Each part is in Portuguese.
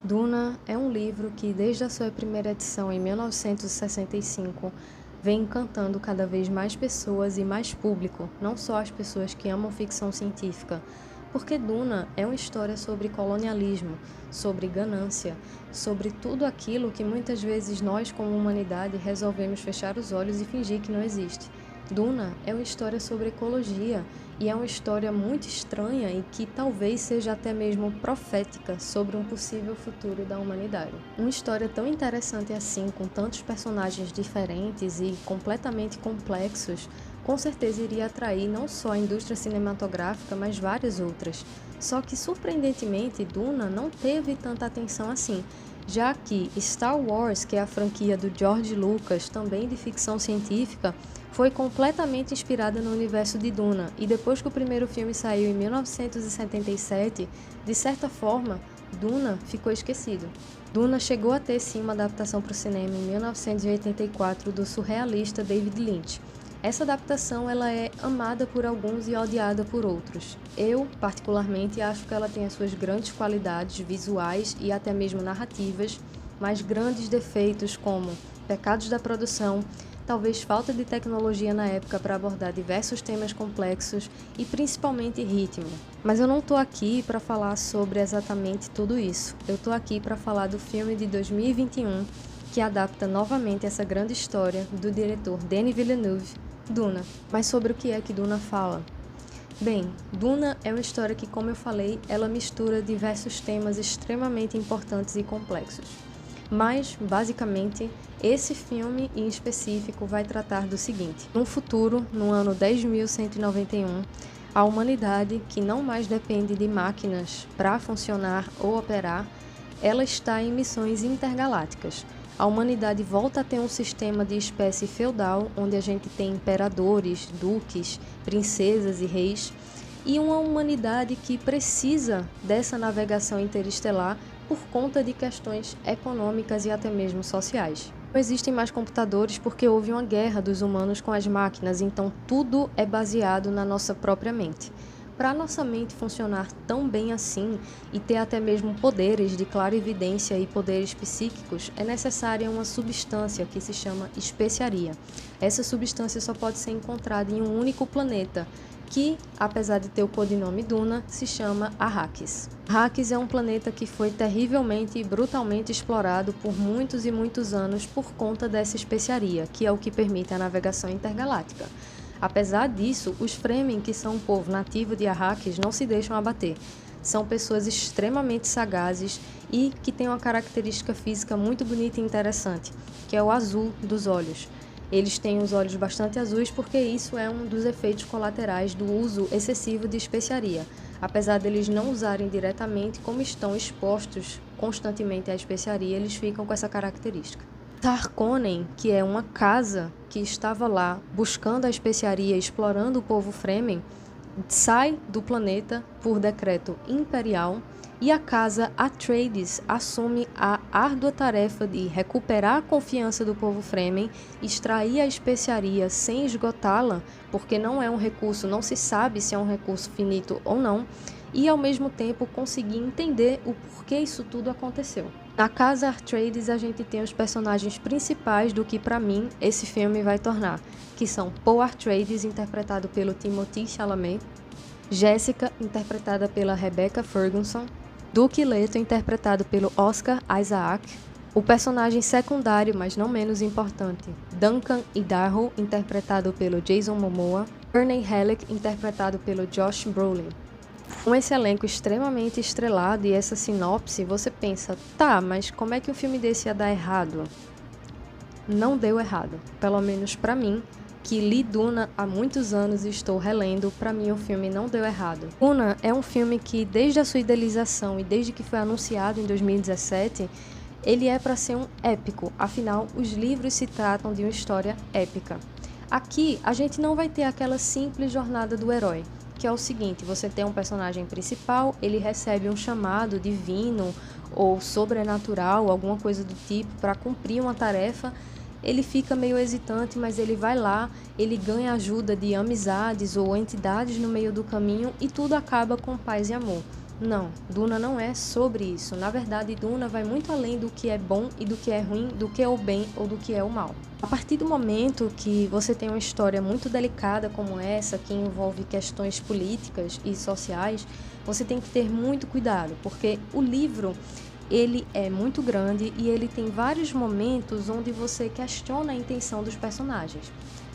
Duna é um livro que, desde a sua primeira edição em 1965, vem encantando cada vez mais pessoas e mais público, não só as pessoas que amam ficção científica, porque Duna é uma história sobre colonialismo, sobre ganância, sobre tudo aquilo que muitas vezes nós, como humanidade, resolvemos fechar os olhos e fingir que não existe. Duna é uma história sobre ecologia e é uma história muito estranha e que talvez seja até mesmo profética sobre um possível futuro da humanidade. Uma história tão interessante assim, com tantos personagens diferentes e completamente complexos, com certeza iria atrair não só a indústria cinematográfica, mas várias outras. Só que, surpreendentemente, Duna não teve tanta atenção assim, já que Star Wars, que é a franquia do George Lucas, também de ficção científica, foi completamente inspirada no universo de Duna, e depois que o primeiro filme saiu em 1977, de certa forma, Duna ficou esquecido. Duna chegou a ter sim uma adaptação para o cinema em 1984 do surrealista David Lynch. Essa adaptação ela é amada por alguns e odiada por outros. Eu, particularmente, acho que ela tem as suas grandes qualidades visuais e até mesmo narrativas, mas grandes defeitos como pecados da produção, talvez falta de tecnologia na época para abordar diversos temas complexos e principalmente ritmo. Mas eu não estou aqui para falar sobre exatamente tudo isso. Eu estou aqui para falar do filme de 2021 que adapta novamente essa grande história do diretor Denis Villeneuve, Duna. Mas sobre o que é que Duna fala? Bem, Duna é uma história que, como eu falei, ela mistura diversos temas extremamente importantes e complexos. Mas, basicamente, esse filme em específico vai tratar do seguinte: num futuro, no ano 10.191, a humanidade, que não mais depende de máquinas para funcionar ou operar, ela está em missões intergalácticas. A humanidade volta a ter um sistema de espécie feudal, onde a gente tem imperadores, duques, princesas e reis, e uma humanidade que precisa dessa navegação interestelar por conta de questões econômicas e até mesmo sociais. Não existem mais computadores porque houve uma guerra dos humanos com as máquinas, então tudo é baseado na nossa própria mente. Para nossa mente funcionar tão bem assim e ter até mesmo poderes de clarividência e poderes psíquicos, é necessária uma substância que se chama especiaria. Essa substância só pode ser encontrada em um único planeta, que, apesar de ter o codinome Duna, se chama Arrakis. Arrakis é um planeta que foi terrivelmente e brutalmente explorado por muitos e muitos anos por conta dessa especiaria, que é o que permite a navegação intergaláctica. Apesar disso, os Fremen, que são um povo nativo de Arrakis, não se deixam abater. São pessoas extremamente sagazes e que têm uma característica física muito bonita e interessante, que é o azul dos olhos. Eles têm os olhos bastante azuis porque isso é um dos efeitos colaterais do uso excessivo de especiaria. Apesar deles não usarem diretamente, como estão expostos constantemente à especiaria, eles ficam com essa característica. Harkonnen, que é uma casa que estava lá buscando a especiaria, explorando o povo Fremen, sai do planeta por decreto imperial e a casa Atreides assume a árdua tarefa de recuperar a confiança do povo Fremen, extrair a especiaria sem esgotá-la, porque não é um recurso, não se sabe se é um recurso finito ou não, e ao mesmo tempo conseguir entender o porquê isso tudo aconteceu. Na casa Atreides a gente tem os personagens principais do que para mim esse filme vai tornar, que são Paul Atreides, interpretado pelo Timothée Chalamet, Jessica, interpretada pela Rebecca Ferguson, Duke Leto, interpretado pelo Oscar Isaac, o personagem secundário, mas não menos importante, Duncan Idaho, interpretado pelo Jason Momoa, Ernie Halleck, interpretado pelo Josh Brolin. Com esse elenco extremamente estrelado e essa sinopse, você pensa, tá, mas como é que um filme desse ia dar errado? Não deu errado, pelo menos pra mim, que li Duna há muitos anos e estou relendo, para mim o filme não deu errado. Duna é um filme que, desde a sua idealização e desde que foi anunciado em 2017, ele é para ser um épico, afinal, os livros se tratam de uma história épica. Aqui, a gente não vai ter aquela simples jornada do herói, que é o seguinte: você tem um personagem principal, ele recebe um chamado divino ou sobrenatural, alguma coisa do tipo, para cumprir uma tarefa. Ele fica meio hesitante, mas ele vai lá, ele ganha ajuda de amizades ou entidades no meio do caminho e tudo acaba com paz e amor. Não, Duna não é sobre isso. Na verdade, Duna vai muito além do que é bom e do que é ruim, do que é o bem ou do que é o mal. A partir do momento que você tem uma história muito delicada como essa, que envolve questões políticas e sociais, você tem que ter muito cuidado, porque o livro ele é muito grande e ele tem vários momentos onde você questiona a intenção dos personagens.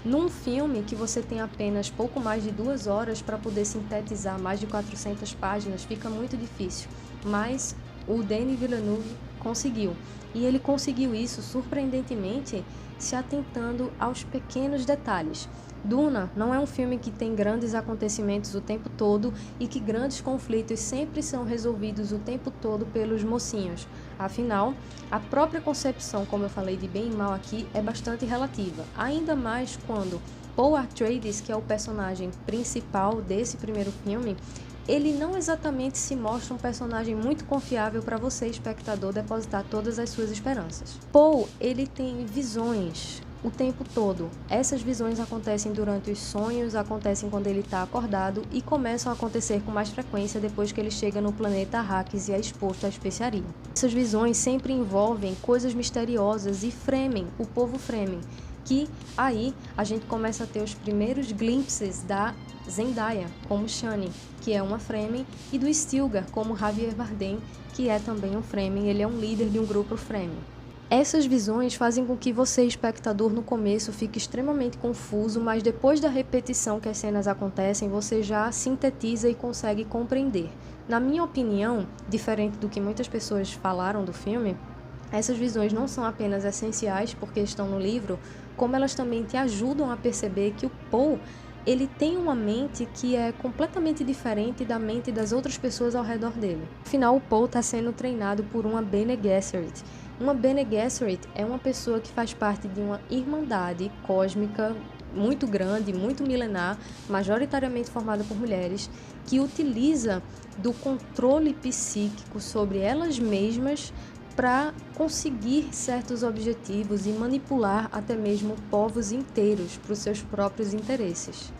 Num filme que você tem apenas pouco mais de 2 horas para poder sintetizar mais de 400 páginas, fica muito difícil. Mas o Denis Villeneuve conseguiu. E ele conseguiu isso, surpreendentemente, se atentando aos pequenos detalhes. Duna não é um filme que tem grandes acontecimentos o tempo todo e que grandes conflitos sempre são resolvidos o tempo todo pelos mocinhos. Afinal, a própria concepção, como eu falei, de bem e mal aqui é bastante relativa, ainda mais quando Paul Atreides, que é o personagem principal desse primeiro filme, ele não exatamente se mostra um personagem muito confiável para você, espectador, depositar todas as suas esperanças. Paul, ele tem visões o tempo todo. Essas visões acontecem durante os sonhos, acontecem quando ele está acordado e começam a acontecer com mais frequência depois que ele chega no planeta Arrakis e é exposto à especiaria. Essas visões sempre envolvem coisas misteriosas e Fremen, o povo Fremen, que aí a gente começa a ter os primeiros glimpses da Zendaya, como Shani, que é uma Fremen, e do Stilgar, como Javier Bardem, que é também um Fremen, ele é um líder de um grupo Fremen. Essas visões fazem com que você, espectador, no começo fique extremamente confuso, mas depois da repetição que as cenas acontecem, você já sintetiza e consegue compreender. Na minha opinião, diferente do que muitas pessoas falaram do filme, essas visões não são apenas essenciais porque estão no livro, como elas também te ajudam a perceber que o Paul, ele tem uma mente que é completamente diferente da mente das outras pessoas ao redor dele. Afinal, o Paul está sendo treinado por uma Bene Gesserit. Uma Bene Gesserit é uma pessoa que faz parte de uma irmandade cósmica muito grande, muito milenar, majoritariamente formada por mulheres, que utiliza do controle psíquico sobre elas mesmas para conseguir certos objetivos e manipular até mesmo povos inteiros para os seus próprios interesses.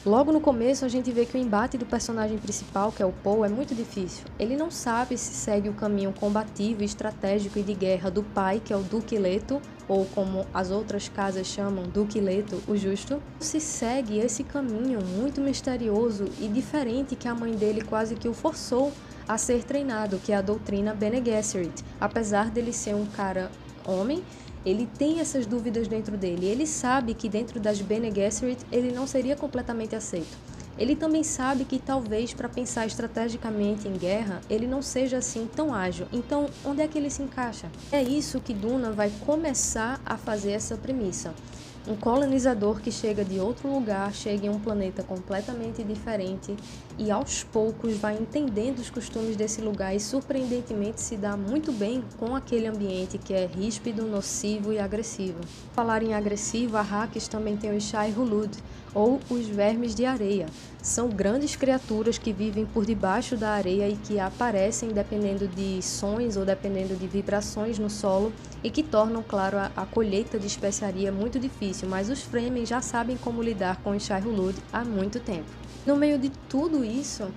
Logo no começo a gente vê que o embate do personagem principal, que é o Paul, é muito difícil. Ele não sabe se segue o caminho combativo, estratégico e de guerra do pai, que é o Duque Leto, ou como as outras casas chamam, Duque Leto, o Justo. Se segue esse caminho muito misterioso e diferente que a mãe dele quase que o forçou a ser treinado, que é a doutrina Bene Gesserit. Apesar dele ser um cara homem, ele tem essas dúvidas dentro dele. Ele sabe que dentro das Bene Gesserit ele não seria completamente aceito. Ele também sabe que talvez para pensar estrategicamente em guerra, ele não seja assim tão ágil. Então, onde é que ele se encaixa? É isso que Duna vai começar a fazer essa premissa. Um colonizador que chega de outro lugar, chega em um planeta completamente diferente e aos poucos vai entendendo os costumes desse lugar e surpreendentemente se dá muito bem com aquele ambiente que é ríspido, nocivo e agressivo. Falar em agressivo, Arrakis também tem os Shai Hulud, ou os vermes de areia. São grandes criaturas que vivem por debaixo da areia e que aparecem dependendo de sons ou dependendo de vibrações no solo e que tornam, claro, a colheita de especiaria muito difícil, mas os Fremen já sabem como lidar com os Shai Hulud há muito tempo. No meio de tudo isso,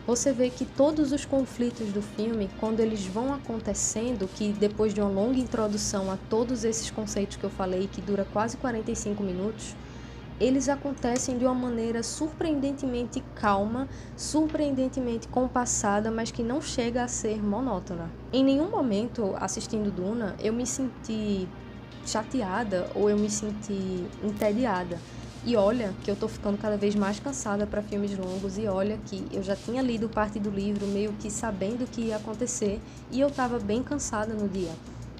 você vê que todos os conflitos do filme, quando eles vão acontecendo, que depois de uma longa introdução a todos esses conceitos que eu falei, que dura quase 45 minutos, eles acontecem de uma maneira surpreendentemente calma, surpreendentemente compassada, mas que não chega a ser monótona. Em nenhum momento, assistindo Duna, eu me senti chateada ou eu me senti entediada. E olha que eu tô ficando cada vez mais cansada para filmes longos e olha que eu já tinha lido parte do livro meio que sabendo o que ia acontecer e eu estava bem cansada no dia.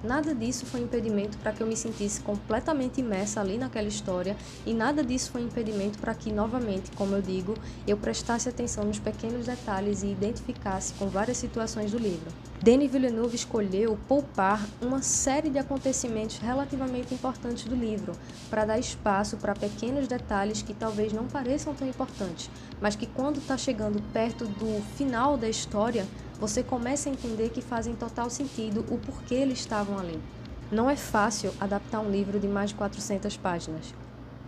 Nada disso foi impedimento para que eu me sentisse completamente imersa ali naquela história e nada disso foi impedimento para que, novamente, como eu digo, eu prestasse atenção nos pequenos detalhes e identificasse com várias situações do livro. Denis Villeneuve escolheu poupar uma série de acontecimentos relativamente importantes do livro para dar espaço para pequenos detalhes que talvez não pareçam tão importantes, mas que quando está chegando perto do final da história, você começa a entender que fazem total sentido o porquê eles estavam ali. Não é fácil adaptar um livro de mais de 400 páginas.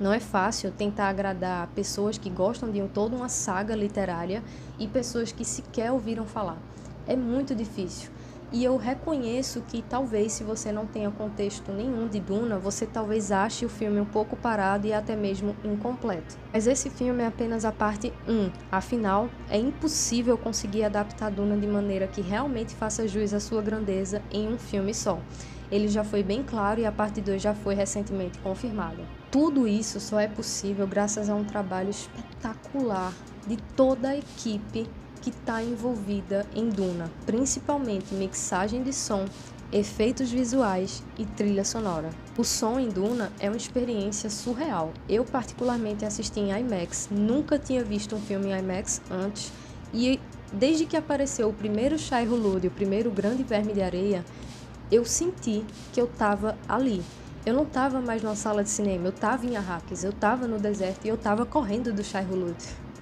Não é fácil tentar agradar pessoas que gostam de toda uma saga literária e pessoas que sequer ouviram falar. É muito difícil. E eu reconheço que talvez, se você não tenha contexto nenhum de Duna, você talvez ache o filme um pouco parado e até mesmo incompleto. Mas esse filme é apenas a parte 1. Afinal, é impossível conseguir adaptar Duna de maneira que realmente faça jus à sua grandeza em um filme só. Ele já foi bem claro e a parte 2 já foi recentemente confirmada. Tudo isso só é possível graças a um trabalho espetacular de toda a equipe que está envolvida em Duna, principalmente mixagem de som, efeitos visuais e trilha sonora. O som em Duna é uma experiência surreal. Eu particularmente assisti em IMAX, nunca tinha visto um filme em IMAX antes, e desde que apareceu o primeiro Shai Hulud, o primeiro Grande Verme de Areia, eu senti que eu estava ali. Eu não estava mais numa sala de cinema, eu estava em Arrakis, eu estava no deserto e eu estava correndo do Shai Hulud.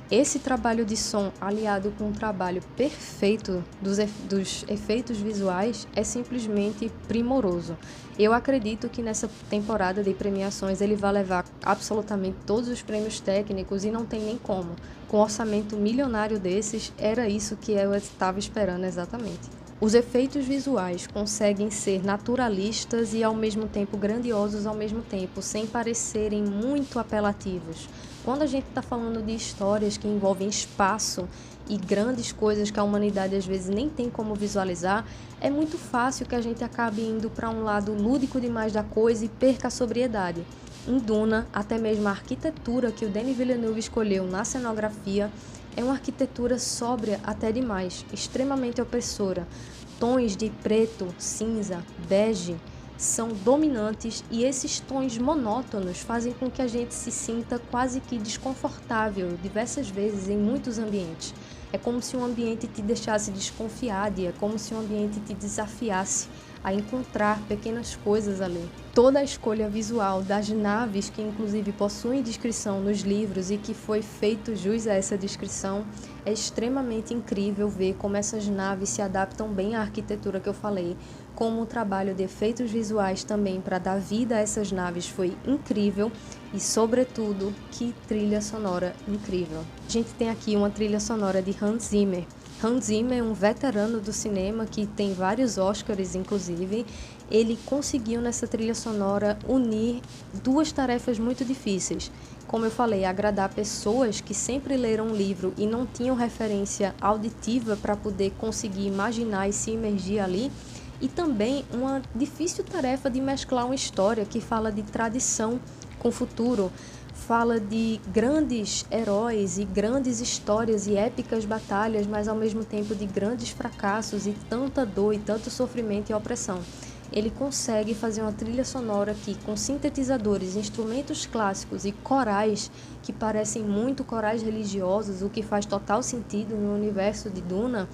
Esse trabalho de som, aliado com um trabalho perfeito dos efeitos visuais, é simplesmente primoroso. Eu acredito que nessa temporada de premiações ele vai levar absolutamente todos os prêmios técnicos e não tem nem como. Com um orçamento milionário desses, era isso que eu estava esperando exatamente. Os efeitos visuais conseguem ser naturalistas e ao mesmo tempo grandiosos ao mesmo tempo, sem parecerem muito apelativos. Quando a gente está falando de histórias que envolvem espaço e grandes coisas que a humanidade às vezes nem tem como visualizar, é muito fácil que a gente acabe indo para um lado lúdico demais da coisa e perca a sobriedade. Em Duna, até mesmo a arquitetura que o Denis Villeneuve escolheu na cenografia é uma arquitetura sóbria até demais, extremamente opressora. Tons de preto, cinza, bege são dominantes e esses tons monótonos fazem com que a gente se sinta quase que desconfortável diversas vezes em muitos ambientes. É como se um ambiente te deixasse desconfiado, é como se um ambiente te desafiasse a encontrar pequenas coisas ali. Toda a escolha visual das naves, que inclusive possuem descrição nos livros e que foi feito jus a essa descrição, é extremamente incrível ver como essas naves se adaptam bem à arquitetura que eu falei, como o trabalho de efeitos visuais também para dar vida a essas naves foi incrível e, sobretudo, que trilha sonora incrível. A gente tem aqui uma trilha sonora de Hans Zimmer. Hans Zimmer é um veterano do cinema que tem vários Oscars, inclusive. Ele conseguiu nessa trilha sonora unir duas tarefas muito difíceis. Como eu falei, agradar pessoas que sempre leram um livro e não tinham referência auditiva para poder conseguir imaginar e se imergir ali. E também uma difícil tarefa de mesclar uma história que fala de tradição com futuro, fala de grandes heróis e grandes histórias e épicas batalhas, mas ao mesmo tempo de grandes fracassos e tanta dor e tanto sofrimento e opressão. Ele consegue fazer uma trilha sonora aqui com sintetizadores, instrumentos clássicos e corais que parecem muito corais religiosos, o que faz total sentido no universo de Duna.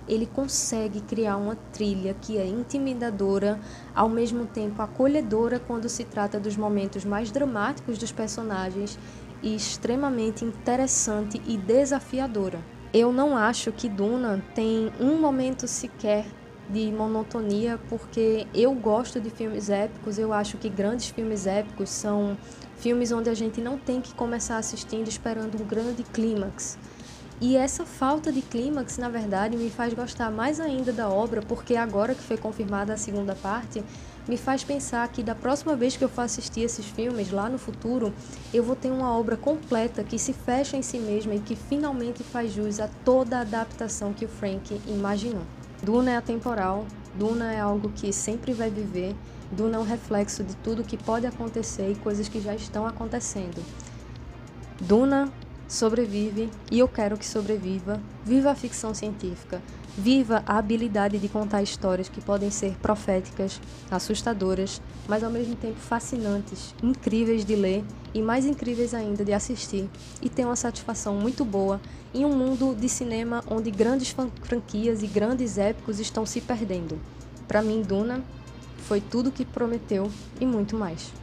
Ele consegue criar uma trilha que é intimidadora, ao mesmo tempo acolhedora quando se trata dos momentos mais dramáticos dos personagens e extremamente interessante e desafiadora. Eu não acho que Duna tem um momento sequer de monotonia, porque eu gosto de filmes épicos, eu acho que grandes filmes épicos são filmes onde a gente não tem que começar assistindo esperando um grande clímax. E essa falta de clímax, na verdade, me faz gostar mais ainda da obra, porque agora que foi confirmada a segunda parte, me faz pensar que da próxima vez que eu for assistir esses filmes, lá no futuro, eu vou ter uma obra completa que se fecha em si mesma e que finalmente faz jus a toda a adaptação que o Frank imaginou. Duna é atemporal, Duna é algo que sempre vai viver, Duna é um reflexo de tudo que pode acontecer e coisas que já estão acontecendo. Duna sobrevive e eu quero que sobreviva. Viva a ficção científica, viva a habilidade de contar histórias que podem ser proféticas, assustadoras, mas ao mesmo tempo fascinantes, incríveis de ler e mais incríveis ainda de assistir, e ter uma satisfação muito boa em um mundo de cinema onde grandes franquias e grandes épicos estão se perdendo. Para mim, Duna foi tudo o que prometeu e muito mais.